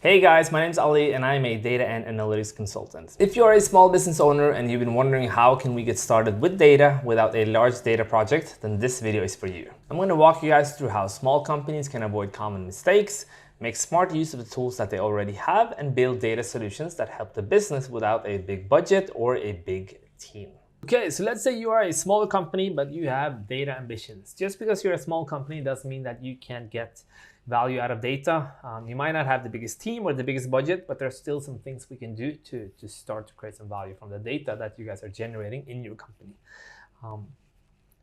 Hey guys, my name is Ali and I'm a data and analytics consultant. If you're a small business owner and you've been wondering how can we get started with data without a large data project, then this video is for you. I'm going to walk you guys through how small companies can avoid common mistakes, make smart use of the tools that they already have, and build data solutions that help the business without a big budget or a big team. Okay, so let's say you are a smaller company, but you have data ambitions. Just because you're a small company doesn't mean that you can't get value out of data. You might not have the biggest team or the biggest budget, but there's still some things we can do to start to create some value from the data that you guys are generating in your company.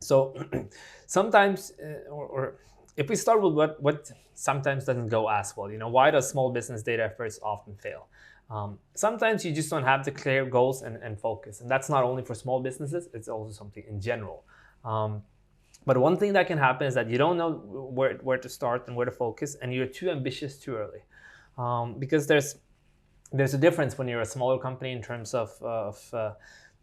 So sometimes, or if we start with what sometimes doesn't go as well, why does small business data efforts often fail? Sometimes you just don't have the clear goals and focus. And that's not only for small businesses, it's also something in general. But one thing that can happen is that you don't know where to start and where to focus, and you're too ambitious too early. Because there's a difference when you're a smaller company in terms of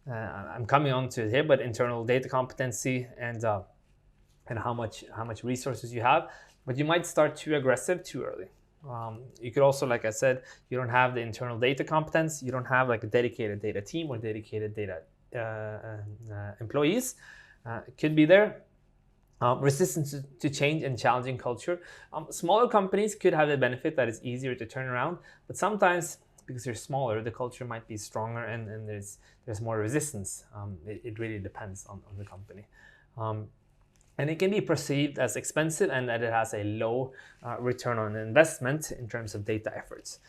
I'm coming on to it here, but internal data competency and how much resources you have. But you might start too aggressive too early. You could also, like I said, you don't have the internal data competence. You don't have like a dedicated data team or dedicated data employees. It could be there. Resistance to change and challenging culture. Smaller companies could have the benefit that it's easier to turn around, but sometimes because you're smaller, the culture might be stronger and there's more resistance. It really depends on the company. And it can be perceived as expensive and that it has a low return on investment in terms of data efforts.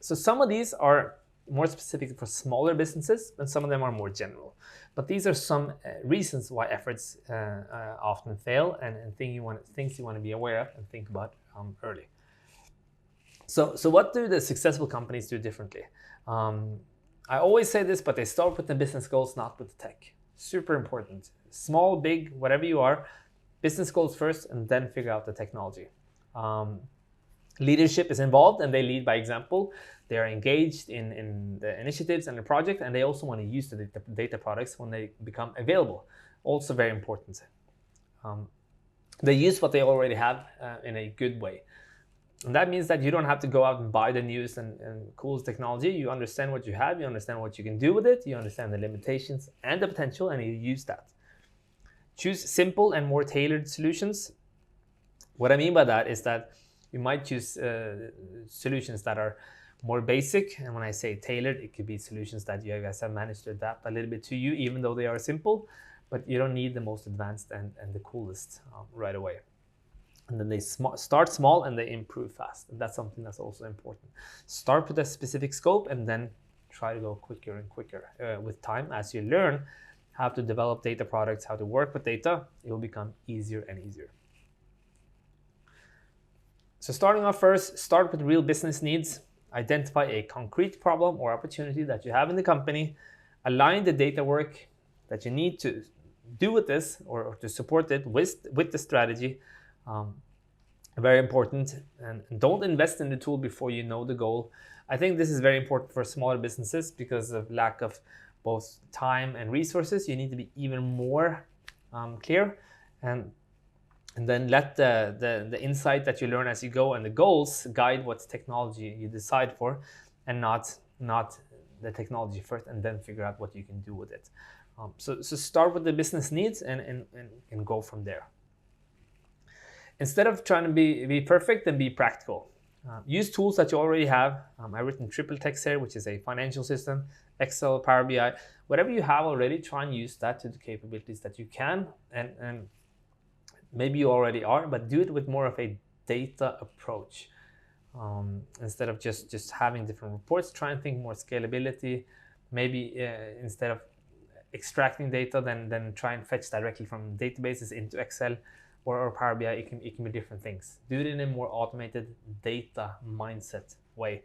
So some of these are more specific for smaller businesses, and some of them are more general. But these are some reasons why efforts often fail and things you want to be aware of and think about early. So what do the successful companies do differently? I always say this, but they start with the business goals, not with the tech. Super important. Small, big, whatever you are, business goals first and then figure out the technology. Leadership is involved and they lead by example. They are engaged in the initiatives and the project, and they also want to use the data products when they become available. Also very important. They use what they already have in a good way. And that means that you don't have to go out and buy the newest and coolest technology. You understand what you have, you understand what you can do with it, you understand the limitations and the potential, and you use that. Choose simple and more tailored solutions. What I mean by that is that you might choose solutions that are more basic, and when I say tailored, it could be solutions that you guys have managed to adapt a little bit to you, even though they are simple, but you don't need the most advanced and the coolest right away. And then they start small and they improve fast. And that's something that's also important. Start with a specific scope and then try to go quicker and quicker. With time, as you learn how to develop data products, how to work with data, it will become easier and easier. So starting off first, start with real business needs. Identify a concrete problem or opportunity that you have in the company. Align the data work that you need to do with this or to support it with the strategy. Very important. And don't invest in the tool before you know the goal. I think this is very important for smaller businesses because of lack of both time and resources. You need to be even more clear and then let the insight that you learn as you go and the goals guide what technology you decide for, and not the technology first and then figure out what you can do with it. So start with the business needs and go from there. Instead of trying to be perfect, then be practical. Use tools that you already have. I've written triple text here, which is a financial system, Excel, Power BI, whatever you have already, try and use that to the capabilities that you can. And maybe you already are, but do it with more of a data approach. Instead of just having different reports, try and think more scalability. Maybe instead of extracting data, then try and fetch directly from databases into Excel or Power BI. It can be different things. Do it in a more automated data mindset way.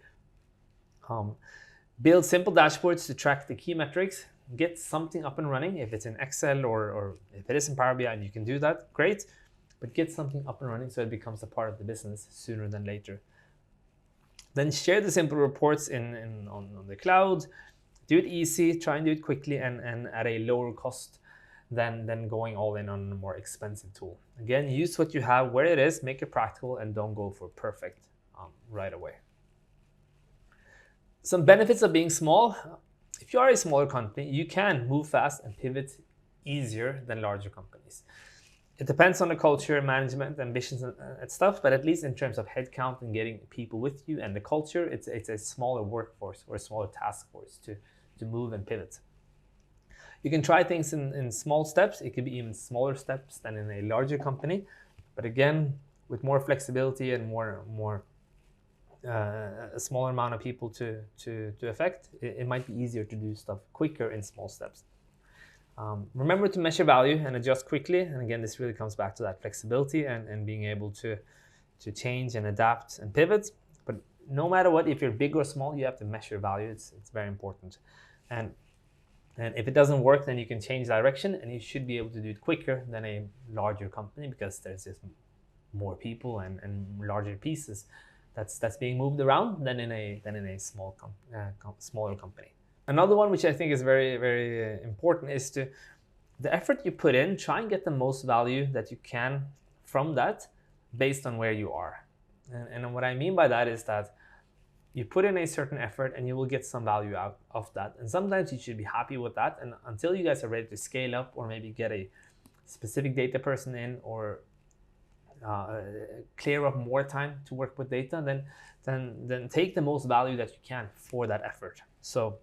Build simple dashboards to track the key metrics. Get something up and running. If it's in Excel or if it is in Power BI and you can do that, great. But get something up and running so it becomes a part of the business sooner than later. Then share the simple reports on the cloud. Do it easy, try and do it quickly and at a lower cost than going all in on a more expensive tool. Again, use what you have where it is, make it practical, and don't go for perfect right away. Some benefits of being small. If you are a smaller company, you can move fast and pivot easier than larger companies. It depends on the culture, management, ambitions, and stuff, but at least in terms of headcount and getting people with you and the culture, it's a smaller workforce or a smaller task force to move and pivot. You can try things in small steps. It could be even smaller steps than in a larger company. But again, with more flexibility and a smaller amount of people to affect, it might be easier to do stuff quicker in small steps. Remember to measure value and adjust quickly. And again, this really comes back to that flexibility and being able to change and adapt and pivot. But no matter what, if you're big or small, you have to measure value. It's very important. And if it doesn't work, then you can change direction, and you should be able to do it quicker than a larger company because there's just more people and larger pieces that's being moved around than in a smaller company. Another one which I think is very, very important is the effort you put in, try and get the most value that you can from that based on where you are. And what I mean by that is that you put in a certain effort and you will get some value out of that. And sometimes you should be happy with that. And until you guys are ready to scale up or maybe get a specific data person in or clear up more time to work with data, then take the most value that you can for that effort. So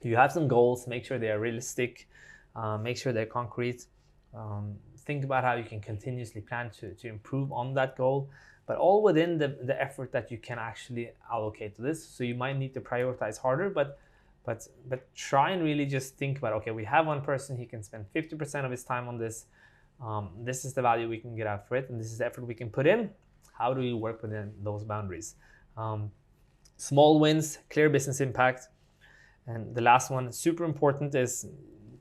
you have some goals, make sure they are realistic, make sure they're concrete. Think about how you can continuously plan to improve on that goal, but all within the effort that you can actually allocate to this. So you might need to prioritize harder, but try and really just think about, okay, we have one person, he can spend 50% of his time on this. This is the value we can get out for it, and this is the effort we can put in. How do we work within those boundaries? Small wins, clear business impact. And the last one, super important, is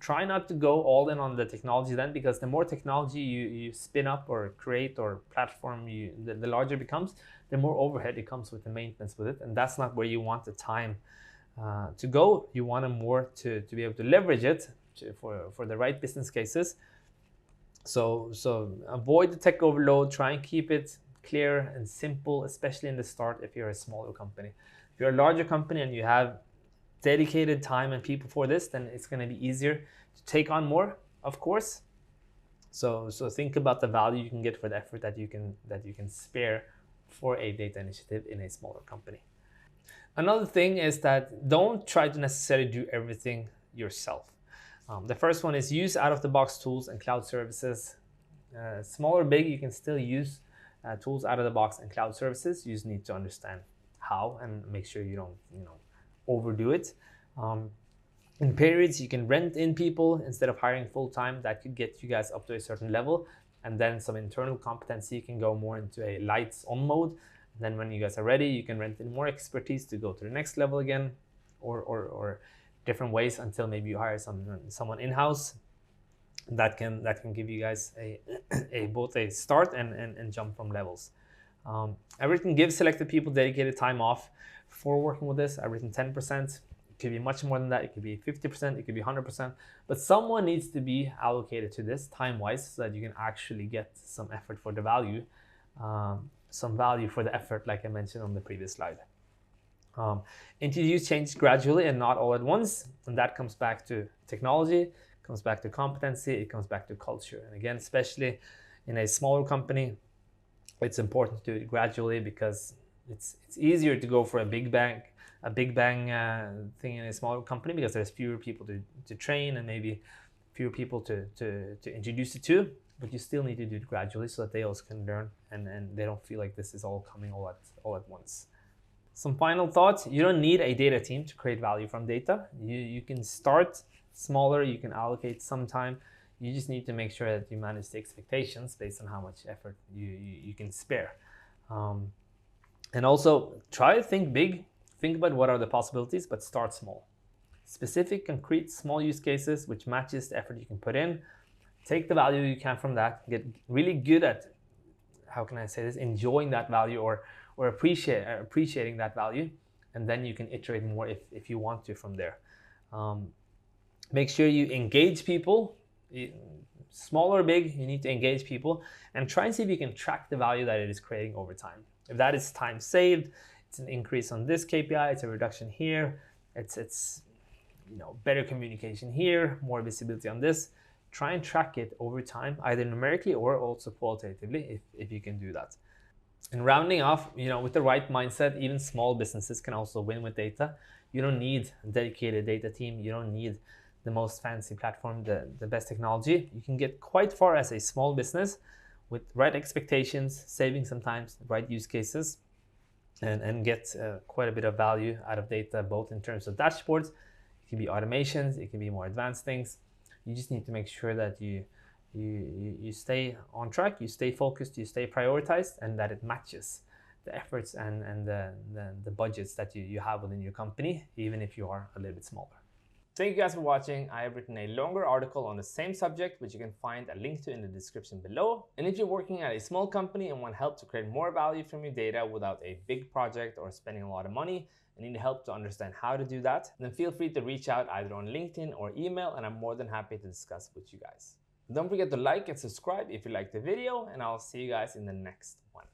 try not to go all in on the technology then, because the more technology you spin up or create or platform, the larger it becomes, the more overhead it comes with the maintenance with it. And that's not where you want the time to go. You want it more to be able to leverage it for the right business cases. So avoid the tech overload, try and keep it clear and simple, especially in the start if you're a smaller company. If you're a larger company and you have dedicated time and people for this, then it's going to be easier to take on more, of course. So think about the value you can get for the effort that you can spare for a data initiative in a smaller company. Another thing is that don't try to necessarily do everything yourself. The first one is use out-of-the-box tools and cloud services. Small or big, you can still use tools out of the box and cloud services. You just need to understand how and make sure you don't overdo it. In periods, you can rent in people instead of hiring full-time. That could get you guys up to a certain level, and then some internal competency can go more into a lights on mode. Then when you guys are ready, you can rent in more expertise to go to the next level again, or different ways until maybe you hire someone in-house that can give you guys both a start and jump from levels. Everything gives selected people dedicated time off for working with this. I've written 10%. It could be much more than that. It could be 50%. It could be 100%. But someone needs to be allocated to this time-wise so that you can actually get some effort for the value, some value for the effort, like I mentioned on the previous slide. Introduce change gradually and not all at once. And that comes back to technology, comes back to competency, it comes back to culture. And again, especially in a smaller company, it's important to do it gradually because it's easier to go for a big bang thing in a smaller company because there's fewer people to train and maybe fewer people to introduce it to, but you still need to do it gradually so that they also can learn and they don't feel like this is all coming all at once. Some final thoughts: you don't need a data team to create value from data. You can start smaller, you can allocate some time. You just need to make sure that you manage the expectations based on how much effort you can spare. And also try to think big, think about what are the possibilities, but start small. Specific, concrete, small use cases which matches the effort you can put in. Take the value you can from that, get really good at, how can I say this, enjoying that value or appreciating that value, and then you can iterate more if you want to from there. Make sure you engage people. Small or big, you need to engage people and try and see if you can track the value that it is creating over time. If that is time saved, it's an increase on this KPI, it's a reduction here, it's better communication here, more visibility on this. Try and track it over time, either numerically or also qualitatively, if you can do that. And rounding off, with the right mindset, even small businesses can also win with data. You don't need a dedicated data team. You don't need the most fancy platform, the best technology. You can get quite far as a small business with right expectations, saving sometimes right use cases, and get quite a bit of value out of data, both in terms of dashboards. It can be automations, it can be more advanced things. You just need to make sure that you stay on track, you stay focused, you stay prioritized, and that it matches the efforts and the budgets that you have within your company, even if you are a little bit smaller. Thank you guys for watching. I have written a longer article on the same subject, which you can find a link to in the description below. And if you're working at a small company and want help to create more value from your data without a big project or spending a lot of money, and need help to understand how to do that, then feel free to reach out either on LinkedIn or email, and I'm more than happy to discuss with you guys. Don't forget to like and subscribe if you liked the video, and I'll see you guys in the next one.